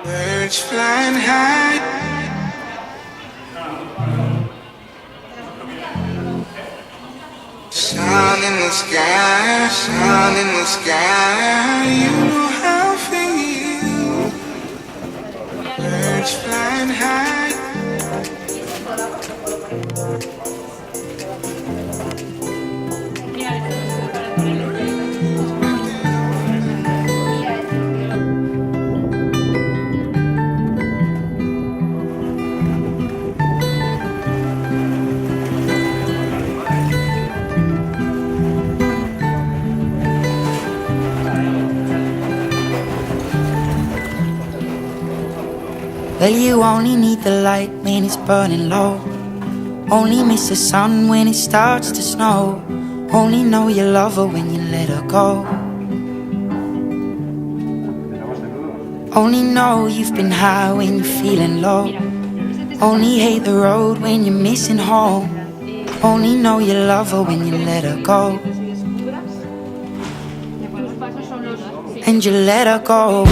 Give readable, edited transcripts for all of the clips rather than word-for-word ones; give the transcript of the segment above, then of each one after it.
Birds flying high. Sun in the sky, sun in the sky. You know how I feel. Birds flying high. Well, you only need the light when it's burning low. Only miss the sun when it starts to snow. Only know you love her when you let her go. Only know you've been high when you're feeling low. Only hate the road when you're missing home. Only know you love her when you let her go. And you let her go.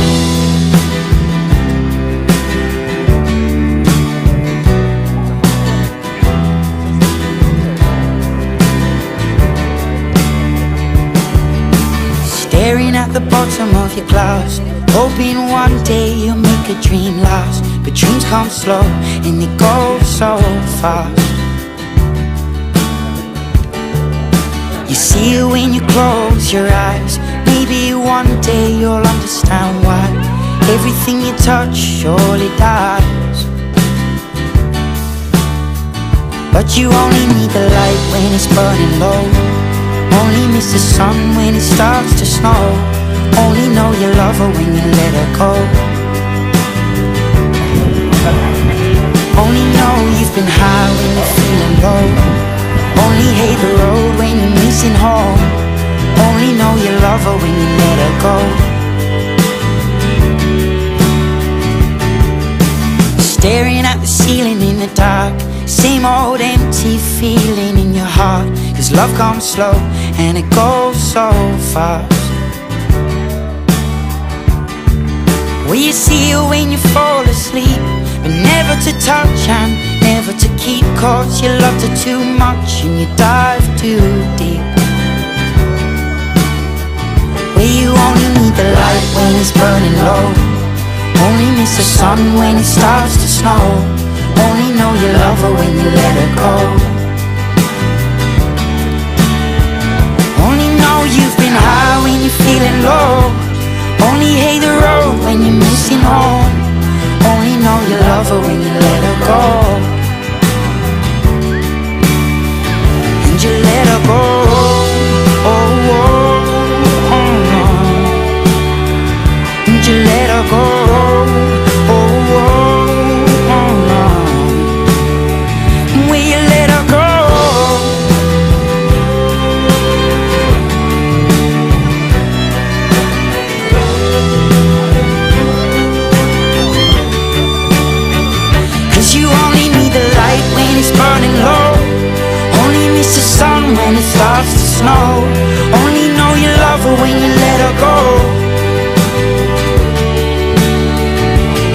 Staring at the bottom of your glass, hoping one day you'll make a dream last. But dreams come slow and they go so fast. You see it when you close your eyes. Maybe one day you'll understand why everything you touch surely dies. But you only need the light when it's burning low. Only miss the sun when it starts to snow. Only know you love her when you let her go. Only know you've been high when you're feeling low. Only hate the road when you're missing home. Only know you love her when you let her go. Staring at the ceiling in the dark, same old empty feeling in your heart. Cause love comes slow and it goes so fast. Well, you see it when you fall asleep, but never to touch and never to keep. Cause you loved her too much and you dive too deep. Well, you only need the light when it's burning low. Only miss the sun when it starts to snow. Only know you love her when you let her go. Only know you've been high when you're feeling low. Only hate the road when you're missing home. Only know you love her when you let her go. And you let her go. Oh, oh, oh, oh. And you let her go. When it starts to snow, only know you love her when you let her go.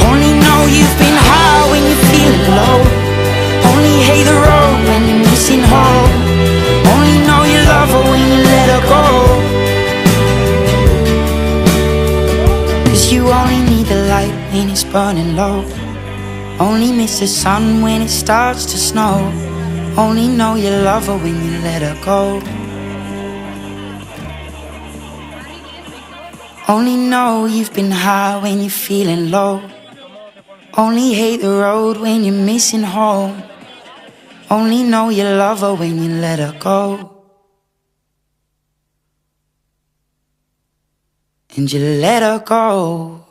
Only know you've been high when you're feeling low. Only hate the road when you're missing home. Only know you love her when you let her go. Cause you only need the light when it's burning low. Only miss the sun when it starts to snow. Only know you love her when you let her go. Only know you've been high when you're feeling low. Only hate the road when you're missing home. Only know you love her when you let her go. And you let her go.